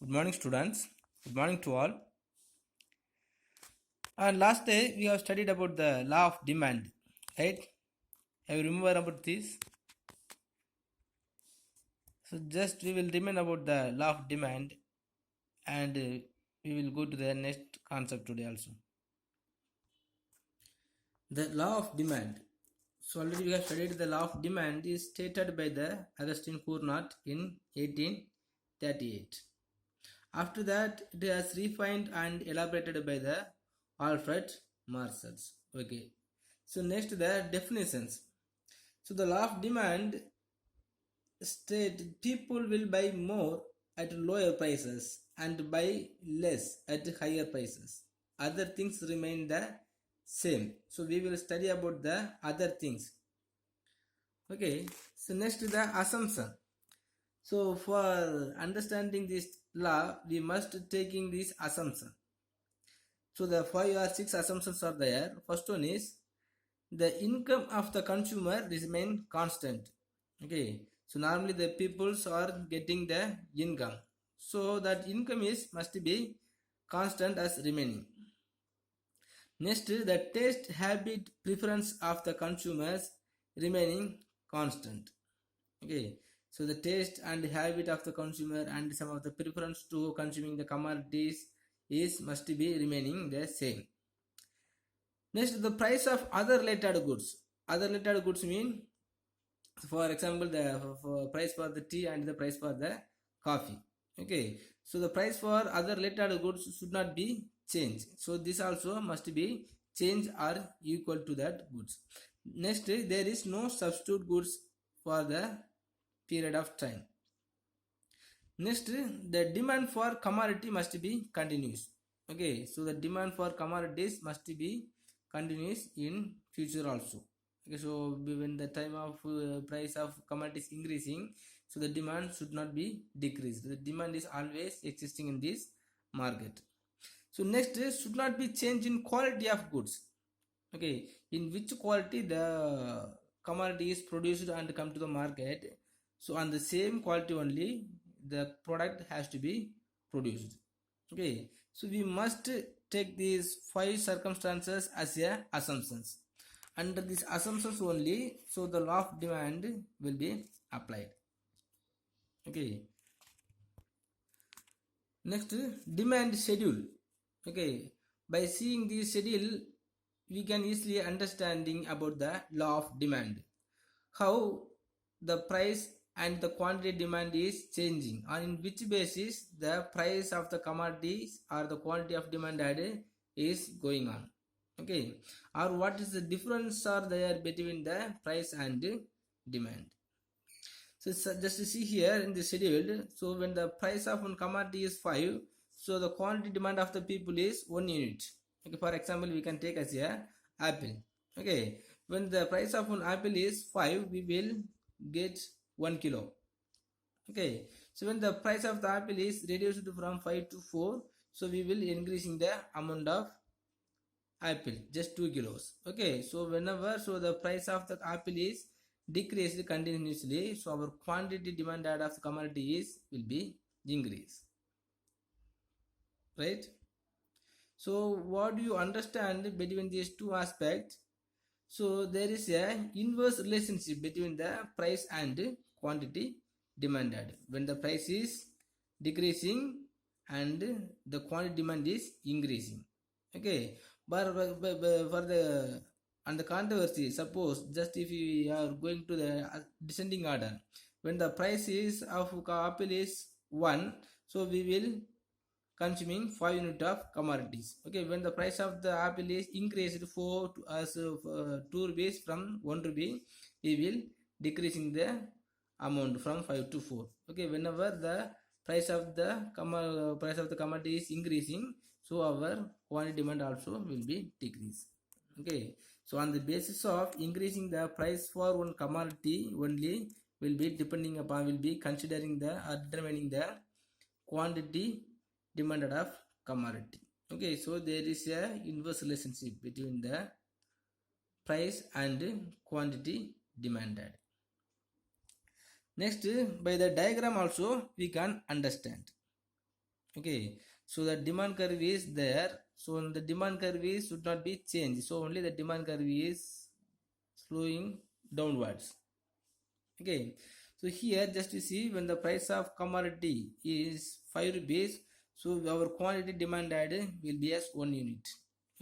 Good morning, students. Good morning to all. Last day we have studied about the law of demand, right? Have you remember about this? So just we will remain about the law of demand, and we will go to the next concept today also. The law of demand. So already we have studied the law of demand is stated by the Augustine Cournot in 1838. After that, it is refined and elaborated by the Alfred Marshall. Okay. So next the definitions. So the law of demand state people will buy more at lower prices and buy less at higher prices. Other things remain the same. So we will study about the other things. Okay. So next the assumption. So for understanding this law, we must taking this assumption. So the 5 or 6 assumptions are there. First one is the income of the consumer remain constant. Okay, so normally the peoples are getting the income, so that income is must be constant as remaining. Next, the taste, habit, preference of the consumers remaining constant. Okay, so the taste and habit of the consumer and some of the preference to consuming the commodities is must be remaining the same. Next, the price of other related goods. Other related goods mean, for example, the price for the tea and the price for the coffee. Okay, so the price for other related goods should not be changed. So this also must be changed or equal to that goods. Next, there is no substitute goods for the period of time. Next, the demand for commodity must be continuous. Okay, so the demand for commodities must be continuous in future also. Okay, so when the time of price of commodities increasing, so the demand should not be decreased. The demand is always existing in this market. So next, should not be change in quality of goods. Okay, in which quality the commodity is produced and come to the market, so on the same quality only the product has to be produced. Okay, so we must take these 5 circumstances as a assumptions. Under these assumptions only, so the law of demand will be applied. Okay, next, demand schedule. Okay, by seeing this schedule we can easily understanding about the law of demand, how the price and the quantity demand is changing, on in which basis the price of the commodities or the quantity of demanded is going on. Okay, or what is the difference are there between the price and demand. So just to see here in the schedule, so when the price of one commodity is 5, so the quantity demand of the people is 1 unit. Okay, for example, we can take as a apple. Okay, when the price of one apple is 5, we will get 1 kilo. Okay, so when the price of the apple is reduced from 5 to 4, so we will increasing the amount of apple just 2 kilos. Okay, so whenever so the price of the apple is decreased continuously, so our quantity demanded of the commodity is will be increased, right? So what do you understand between these two aspects? So there is a inverse relationship between the price and quantity demanded. When the price is decreasing and the quantity demand is increasing. Okay, but for the and the controversy, suppose just if we are going to the descending order, when the price is of apple is 1, so we will consuming 5 unit of commodities. Okay, when the price of the apple is increased for as 2 rupees from 1 rupee, we will decreasing the amount from 5 to 4. Okay, whenever the price of the commodity is increasing, so our quantity demand also will be decreased. Okay, so on the basis of increasing the price for one commodity only, will be depending upon, will be considering the or determining the quantity demanded of commodity. Okay, so there is a inverse relationship between the price and quantity demanded. Next, by the diagram also we can understand. Okay, so the demand curve is there, so the demand curve is should not be changed, so only the demand curve is slowing downwards. Okay, so here just you see when the price of commodity is 5 rupees, so our quantity demanded will be as 1 unit.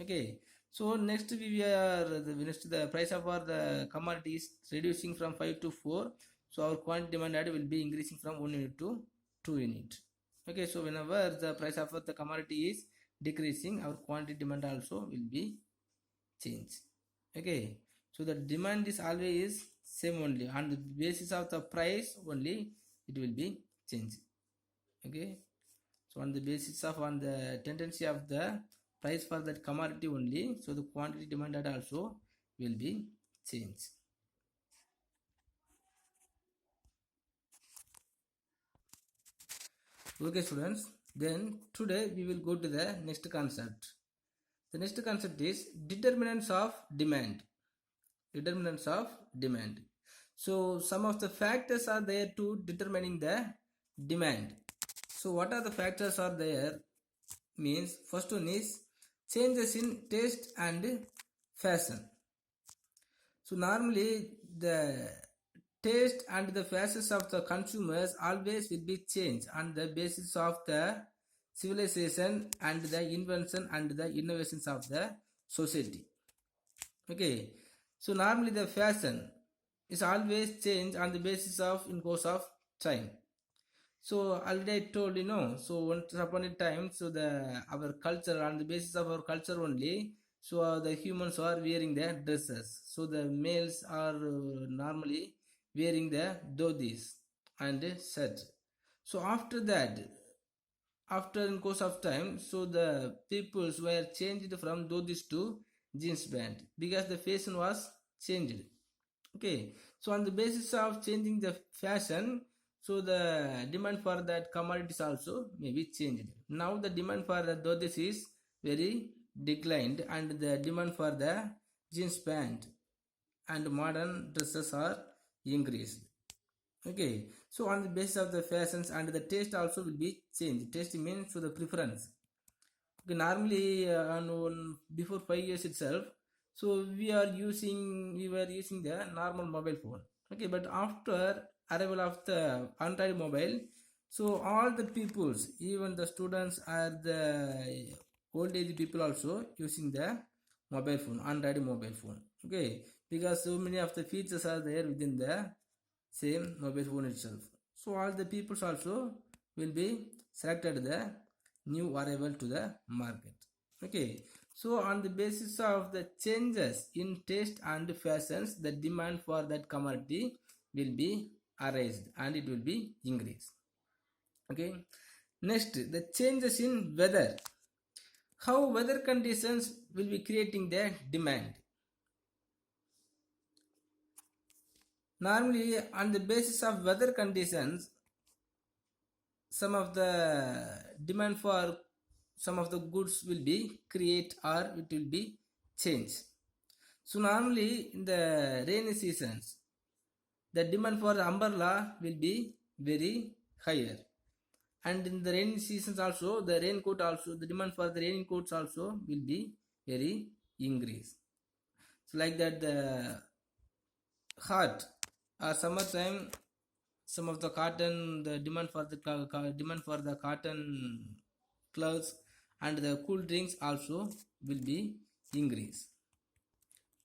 Okay, so next we are the price of our the commodity is reducing from 5 to 4, so our quantity demanded will be increasing from 1 unit to 2 unit. Okay, so whenever the price of the commodity is decreasing, our quantity demand also will be changed. Okay, so the demand is always same only, on the basis of the price only it will be changed. Okay, so on the basis of on the tendency of the price for that commodity only, so the quantity demanded also will be changed. Okay students, then today we will go to the next concept. The next concept is determinants of demand. Determinants of demand. So some of the factors are there to determining the demand. So what are the factors are there means, first one is changes in taste and fashion. So normally the taste and the fashions of the consumers always will be changed on the basis of the civilization and the invention and the innovations of the society. Okay, so normally the fashion is always changed on the basis of in course of time. So already I told so once upon a time, so the our culture, on the basis of our culture only, so the humans are wearing their dresses, so the males are normally wearing the dhotis and shirt. So after that, after in course of time, so the peoples were changed from dhotis to jeans band because the fashion was changed. Okay, so on the basis of changing the fashion, so the demand for that commodities also may be changed. Now the demand for the dhotis is very declined and the demand for the jeans pant and modern dresses are increased. Okay, so on the basis of the fashions and the taste also will be changed. Taste means so the preference. Okay, normally before 5 years itself, so we were using the normal mobile phone. Okay, but after arrival of the Android mobile, so all the peoples, even the students are the old age people also using the mobile phone, Android mobile phone. Okay, because so many of the features are there within the same mobile phone itself. So all the peoples also will be selected the new arrival to the market. Okay, so on the basis of the changes in taste and fashions, the demand for that commodity will be raised and it will be increased. Okay, next the changes in weather. How weather conditions will be creating the demand. Normally on the basis of weather conditions, some of the demand for some of the goods will be create or it will be changed. So normally in the rainy seasons, the demand for the umbrella will be very higher, and in the rainy seasons also the raincoat also, the demand for the raincoats also will be very increased. So like that the hot or summertime, some of the cotton, the demand for the demand for the cotton clothes and the cool drinks also will be increased.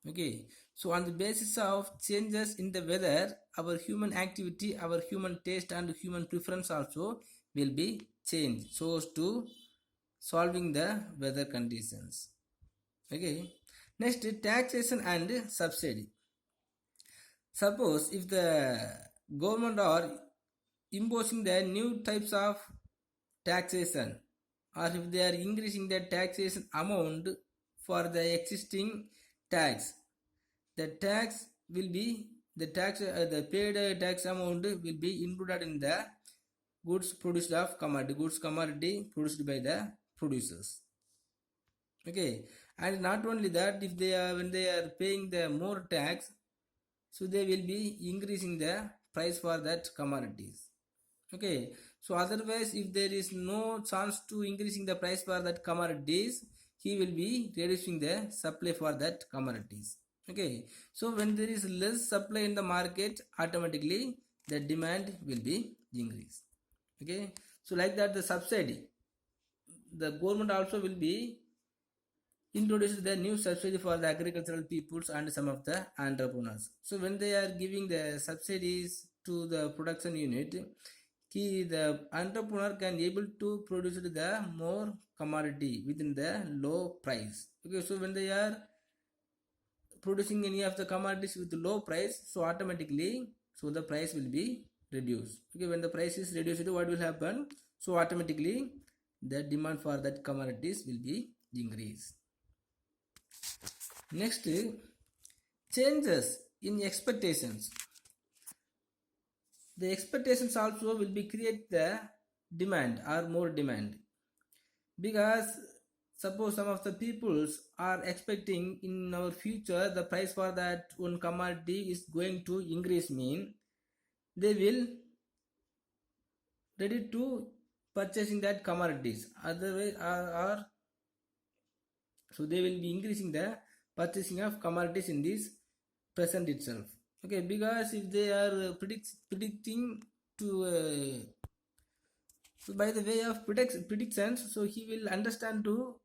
Okay, so on the basis of changes in the weather, our human activity, our human taste and human preference also will be changed so as to solving the weather conditions. Okay, next taxation and subsidy. Suppose if the government are imposing the new types of taxation, or if they are increasing the taxation amount for the existing tax, the tax will be the paid tax amount will be included in the goods produced of commodity produced by the producers. Okay, and not only that, if they are when they are paying the more tax, so they will be increasing the price for that commodities. Okay, So otherwise, if there is no chance to increasing the price for that commodities, he will be reducing the supply for that commodities. Okay, so when there is less supply in the market, automatically the demand will be increased. Okay, so like that, the subsidy, the government also will be introduce the new subsidy for the agricultural peoples and some of the entrepreneurs. So when they are giving the subsidies to the production unit, the entrepreneur can able to produce the more commodity within the low price. Okay, so when they are producing any of the commodities with low price, so automatically, so the price will be reduced. Okay, when the price is reduced, what will happen? So automatically the demand for that commodities will be increased. Next, changes in expectations. The expectations also will be create the demand or more demand, because suppose some of the peoples are expecting in our future the price for that one commodity is going to increase, mean they will ready to purchasing that commodities, otherwise or so they will be increasing the purchasing of commodities in this present itself. Okay, because if they are predicting to so by the way of predictions, so he will understand to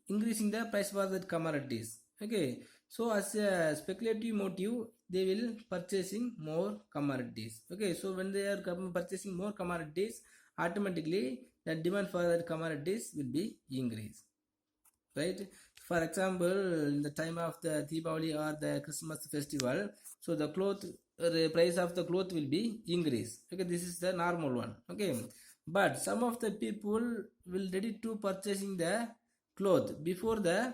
increasing the price for that commodities. Okay, so as a speculative motive, they will purchasing more commodities. Okay, so when they are purchasing more commodities, automatically the demand for that commodities will be increased, right? For example, in the time of the Deepavali or the Christmas festival, so the cloth the price of the cloth will be increased. Okay, this is the normal one. Okay, but some of the people will ready to purchasing the cloth before the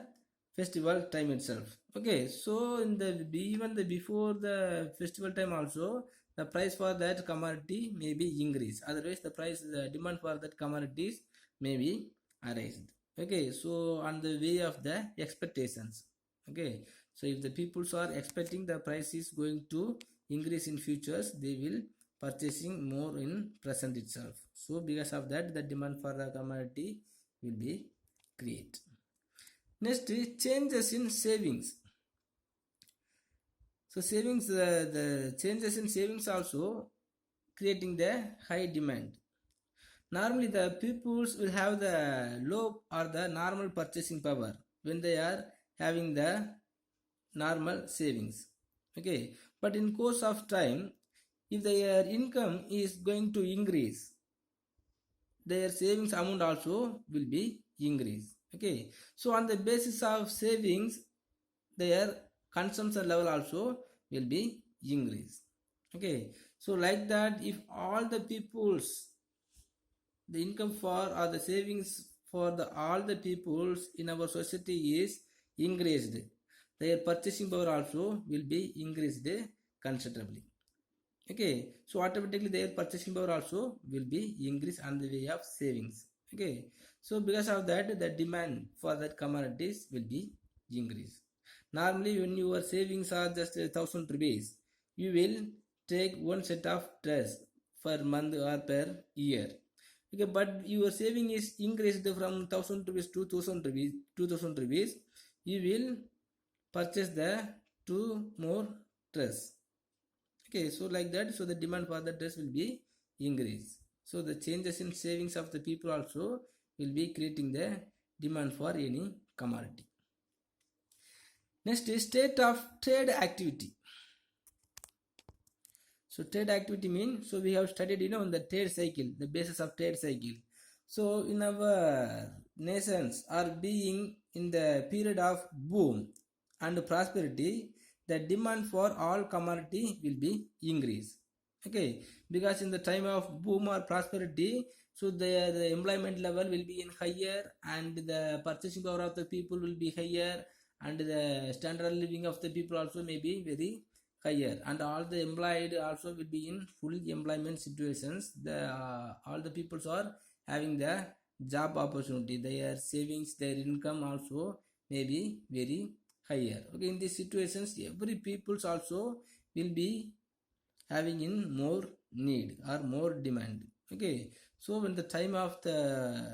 festival time itself. Okay, so in the even the before the festival time also, the price for that commodity may be increased, otherwise the demand for that commodities may be arised. Okay, so on the way of the expectations. Okay, so if the peoples are expecting the price is going to increase in futures, they will purchasing more in present itself. So because of that, the demand for the commodity will be create. Next is changes in savings. So savings, the changes in savings also creating the high demand. Normally the peoples will have the low or the normal purchasing power when they are having the normal savings. Okay, but in course of time, if their income is going to increase, their savings amount also will be increased. Okay, so on the basis of savings, their consumption level also will be increased. Okay, so like that, if all the peoples, the income for or the savings for the all the peoples in our society is increased, their purchasing power also will be increased considerably. Okay, so automatically their purchasing power also will be increased on the way of savings. Okay, so because of that, the demand for that commodities will be increased. Normally when your savings are just 1,000 rupees, you will take one set of dress per month or per year. Okay, but your saving is increased from 1,000 rupees to 2,000 rupees, you will purchase the two more dress. Okay, so like that, so the demand for the dress will be increased. So the changes in savings of the people also will be creating the demand for any commodity. Next is state of trade activity. So trade activity means, so we have studied in the trade cycle, the basis of trade cycle. So in our nations are being in the period of boom and prosperity, the demand for all commodity will be increased. Okay, because in the time of boom or prosperity, so the employment level will be in higher and the purchasing power of the people will be higher, and the standard of living of the people also may be very higher, and all the employed also will be in full employment situations. The all the peoples are having the job opportunity, their savings, their income also may be very higher. Okay, in these situations every peoples also will be having in more need or more demand. Okay, so when the time of the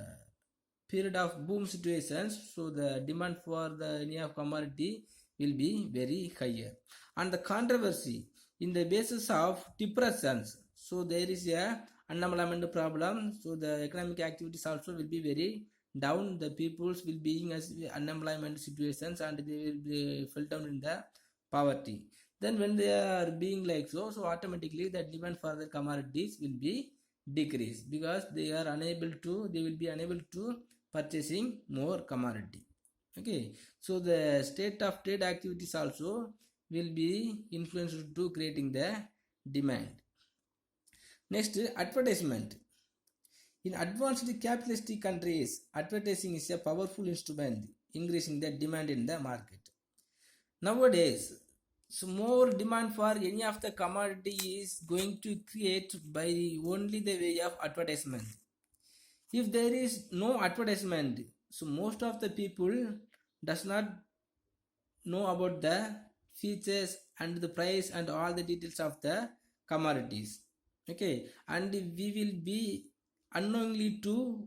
period of boom situations, so the demand for the any of commodity will be very higher. And the controversy in the basis of depressions, so there is a unemployment problem, so the economic activities also will be very down. The peoples will be in as unemployment situations and they will be fell down in the poverty. Then when they are being like so automatically the demand for the commodities will be decrease because they will be unable to purchasing more commodity. Okay, so the state of trade activities also will be influenced to creating the demand. Next, advertisement. In advanced capitalistic countries, advertising is a powerful instrument increasing the demand in the market. Nowadays, so more demand for any of the commodity is going to create by only the way of advertisement. If there is no advertisement, so most of the people does not know about the features and the price and all the details of the commodities. Okay, and we will be unknowingly to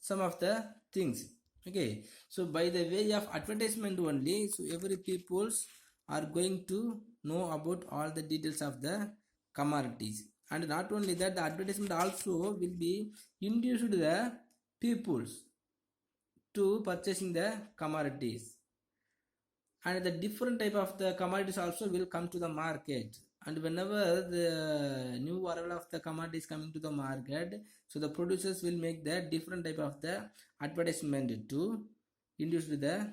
some of the things. Okay, so by the way of advertisement only, so every peoples are going to know about all the details of the commodities. And not only that, the advertisement also will be induced the peoples to purchasing the commodities. And the different type of the commodities also will come to the market. And whenever the new arrival of the commodities coming to the market, so the producers will make the different type of the advertisement to induce the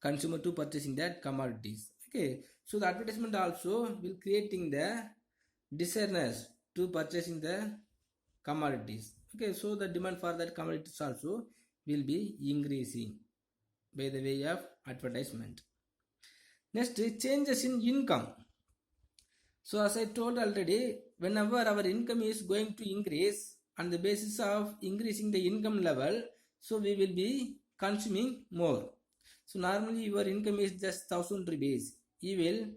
consumer to purchasing that commodities. Okay, so the advertisement also will creating the desirous to purchasing the commodities. Okay, so the demand for that commodities also will be increasing by the way of advertisement. Next, changes in income. So as I told already, whenever our income is going to increase on the basis of increasing the income level, so we will be consuming more. So normally your income is just 1,000 rupees. You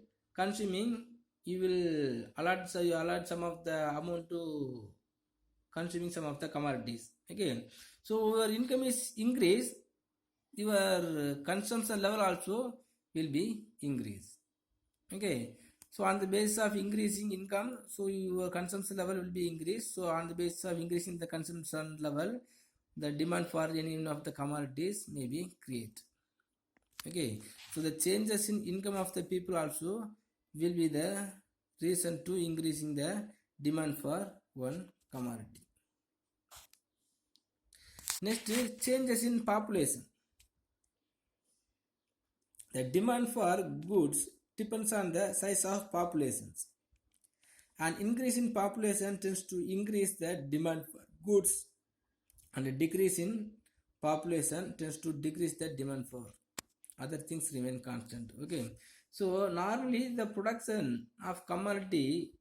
will allot some of the amount to consuming some of the commodities. Okay, so your income is increased, your consumption level also will be increased. Okay, so on the basis of increasing income, so your consumption level will be increased. So on the basis of increasing the consumption level, the demand for any of the commodities may be created. Okay, so the changes in income of the people also will be the reason to increasing the demand for one commodity. Next, changes in population. The demand for goods depends on the size of populations. An increase in population tends to increase the demand for goods, and a decrease in population tends to decrease the demand for other things remain constant. Okay, so normally the production of commodity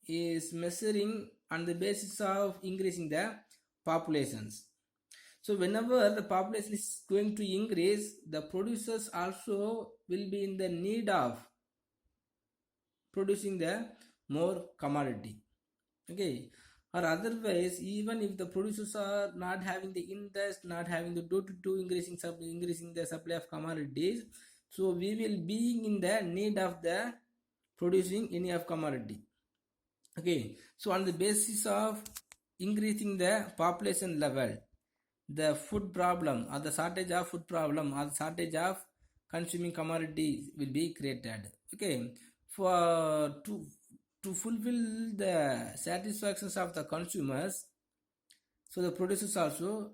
is measuring on the basis of increasing the populations. So whenever the population is going to increase, the producers also will be in the need of producing the more commodity. Okay, or otherwise, even if the producers are not having the interest, not having the due to increasing the supply of commodities, so we will be in the need of the producing any of commodity. Okay, so on the basis of increasing the population level, the food problem or the shortage of food problem or the shortage of consuming commodity will be created. Okay, for to fulfill the satisfactions of the consumers, so the producers also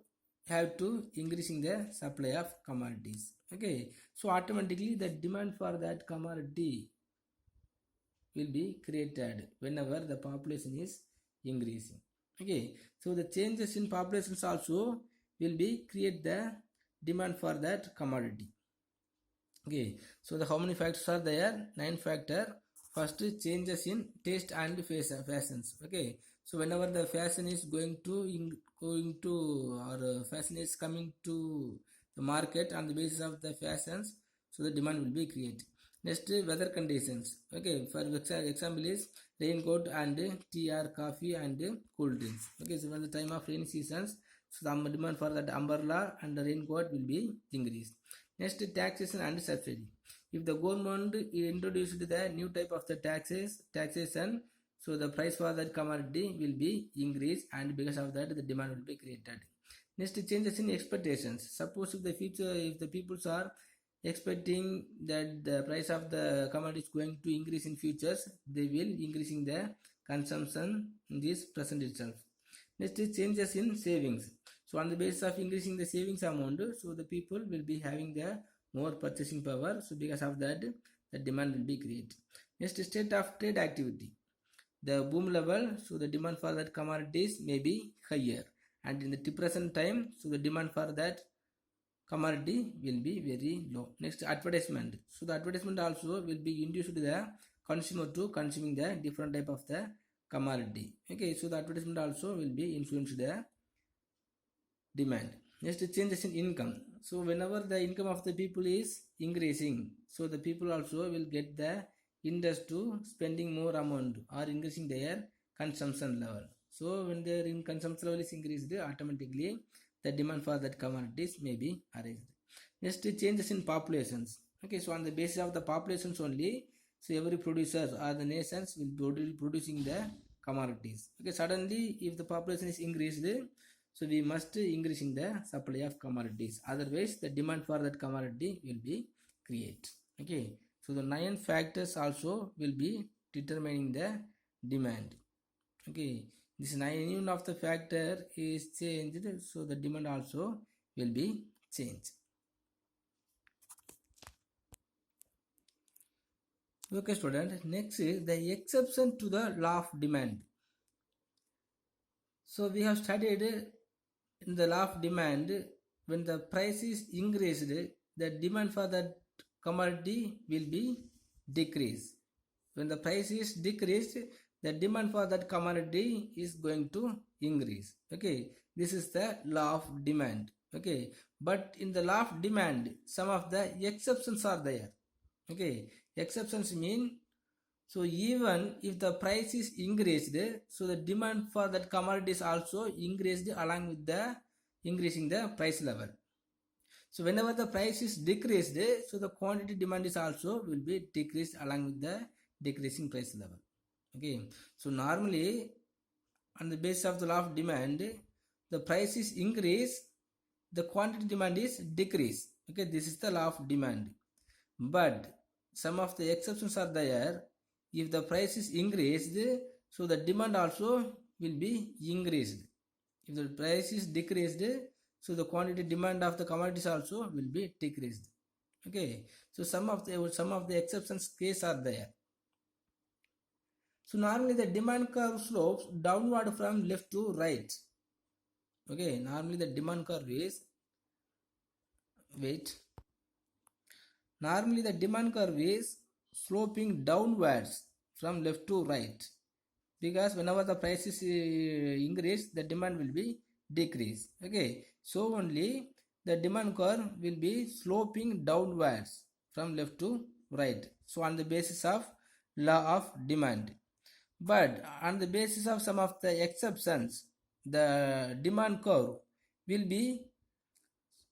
have to increasing the supply of commodities. Okay, so automatically the demand for that commodity will be created whenever the population is increasing. Okay, so the changes in populations also will be create the demand for that commodity. Okay, so the how many factors are there? 9 factor. First, changes in taste and fashions. Okay, so whenever the fashion is going to or fashion is coming to the market on the basis of the fashions, so the demand will be created. Next, weather conditions. Okay, for example is raincoat and tea or coffee and cool drinks. Okay, so when the time of rainy seasons, so the demand for that umbrella and the raincoat will be increased. Next, taxation and subsidy. If the government introduced the new type of the taxation, so the price for that commodity will be increased, and because of that the demand will be created. Next, changes in expectations. Suppose if the future, if the peoples are expecting that the price of the commodity is going to increase in futures, they will increasing the consumption in this present itself. Next is changes in savings. So on the basis of increasing the savings amount, so the people will be having the more purchasing power. So because of that, the demand will be created. Next, state of trade activity. The boom level, so the demand for that commodities may be higher, and in the depression time, so the demand for that commodity will be very low. Next, advertisement. So the advertisement also will be induced the consumer to consuming the different type of the commodity. Okay, so the advertisement also will be influenced the demand. Next, changes in income. So whenever the income of the people is increasing, so the people also will get the interest to spending more amount or increasing their consumption level. So when their consumption level is increased, automatically the demand for that commodities may be raised. Next, changes in populations. Okay, so on the basis of the populations only, so every producer or the nations will be producing the commodities. Okay, suddenly if the population is increased, so we must increasing the supply of commodities. Otherwise, the demand for that commodity will be created. Okay, so the 9 factors also will be determining the demand. Okay, this 9 of the factor is changed, so the demand also will be changed. Okay, student. Next is the exception to the law of demand. So we have studied in the law of demand, when the price is increased, the demand for that commodity will be decreased. When the price is decreased, the demand for that commodity is going to increase. Okay, this is the law of demand. Okay, but in the law of demand, some of the exceptions are there. Okay, exceptions mean, so even if the price is increased, so the demand for that commodity is also increased along with the increasing the price level. So whenever the price is decreased, so the quantity demand is also will be decreased along with the decreasing price level. Okay, so normally on the basis of the law of demand, the price is increased, the quantity demand is decreased. Okay, this is the law of demand. But some of the exceptions are there. If the price is increased, so the demand also will be increased. If the price is decreased, so the quantity demand of the commodities also will be decreased. Okay, so some of the exceptions case are there. So normally the demand curve slopes downward from left to right. Okay, normally the demand curve is, normally the demand curve is sloping downwards from left to right, because whenever the price is increased, the demand will be decreased. Okay, so only the demand curve will be sloping downwards from left to right. So on the basis of law of demand, but on the basis of some of the exceptions, the demand curve will be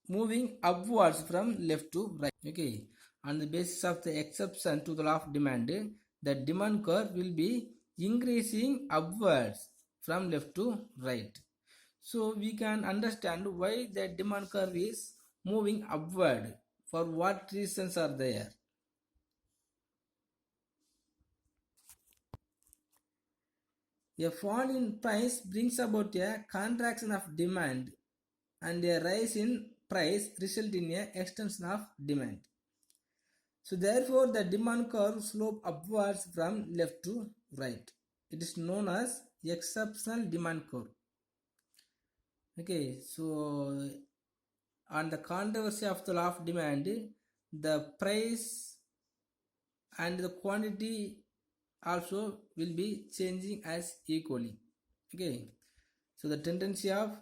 moving upwards from left to right. Okay, on the basis of the exception to the law of demand, the demand curve will be increasing upwards from left to right. So we can understand why the demand curve is moving upward. For what reasons are there? A fall in price brings about a contraction of demand, and a rise in price result in a extension of demand. So therefore the demand curve slope upwards from left to right. It is known as exceptional demand curve. Okay, so on the controversy of the law of demand, the price and the quantity also will be changing as equally. Okay, so the tendency of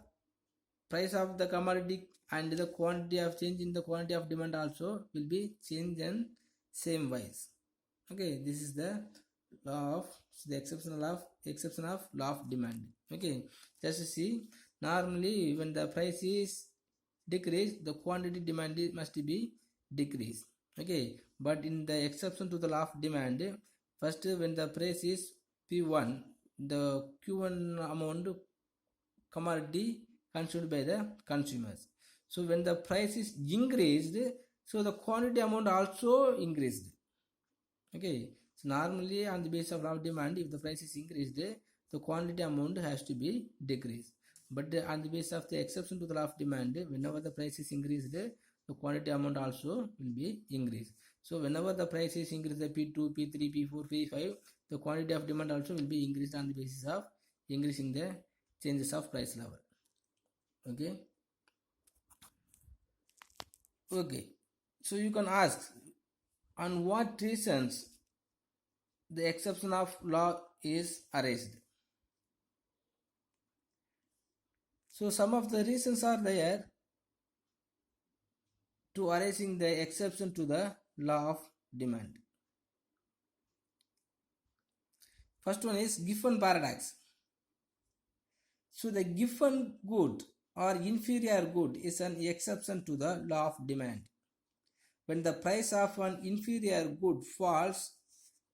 price of the commodity and the quantity of change in the quantity of demand also will be changed in same wise. Okay, this is the law of the exception of law of demand. Okay, just see, normally when the price is decreased, the quantity demanded must be decreased. Okay, but in the exception to the law of demand, first when the price is P1, the Q1 amount commodity consumed by the consumers. So when the price is increased, so the quantity amount also increased. Okay, so normally on the basis of law of demand, if the price is increased, the quantity amount has to be decreased. But on the basis of the exception to the law of demand, whenever the price is increased, the quantity amount also will be increased. So whenever the price is increased, the P2, P3, P4, P5, the quantity of demand also will be increased on the basis of increasing the changes of price level. Okay. Okay. So you can ask, on what reasons the exception of law is erased. So some of the reasons are there to erasing the exception to the law of demand. First one is Giffen paradox. So the given good or inferior good is an exception to the law of demand. When the price of an inferior good falls,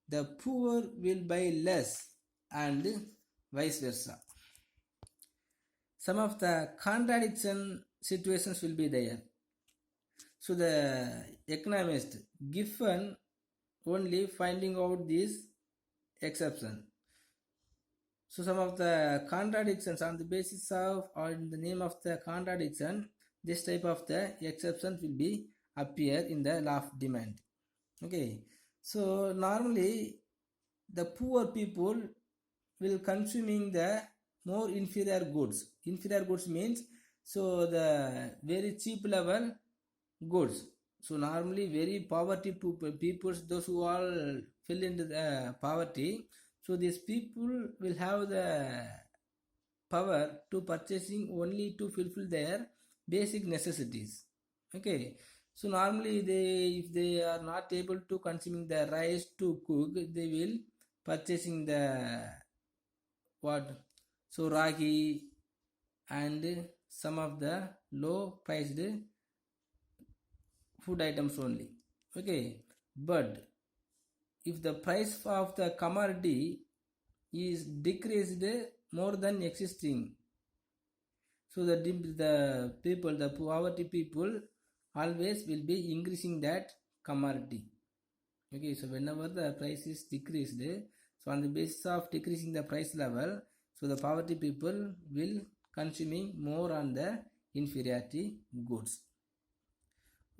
the poor will buy less and vice versa. Some of the contradiction situations will be there. So the economist Giffen only finding out this exception. So some of the contradictions on the basis of or in the name of the contradiction, this type of the exception will be appear in the law of demand. Okay, so normally the poor people will consuming the more inferior goods. Inferior goods means so the very cheap level goods. So normally very poverty people, those who all fell into the poverty, so these people will have the power to purchasing only to fulfill their basic necessities. Okay, so normally if they are not able to consuming the rice to cook, they will purchasing the what, so ragi and some of the low priced food items only. Okay, but if the price of the commodity is decreased more than existing, so the people, the poverty people always will be increasing that commodity. Okay, so whenever the price is decreased, so on the basis of decreasing the price level, so the poverty people will consuming more on the inferiority goods.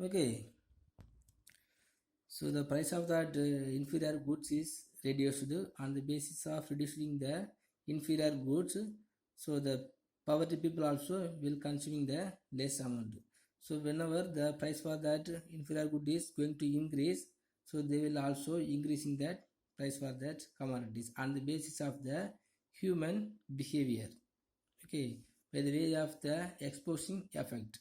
Okay, so the price of that inferior goods is reduced on the basis of reducing the inferior goods. So the poverty people also will consuming the less amount. So whenever the price for that inferior good is going to increase, so they will also increasing that price for that commodities on the basis of the human behavior. Okay, by the way of the exposing effect.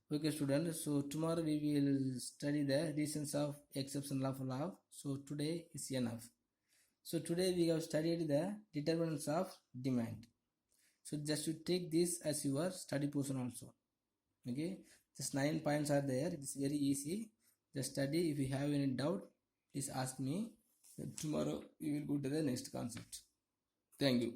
Okay students, so tomorrow we will study the reasons of exception of law. So today is enough. So today we have studied the determinants of demand. So just to take this as your study portion also. Okay, just 9 points are there. It's very easy. Just study. If you have any doubt, please ask me. Tomorrow we will go to the next concept. Thank you.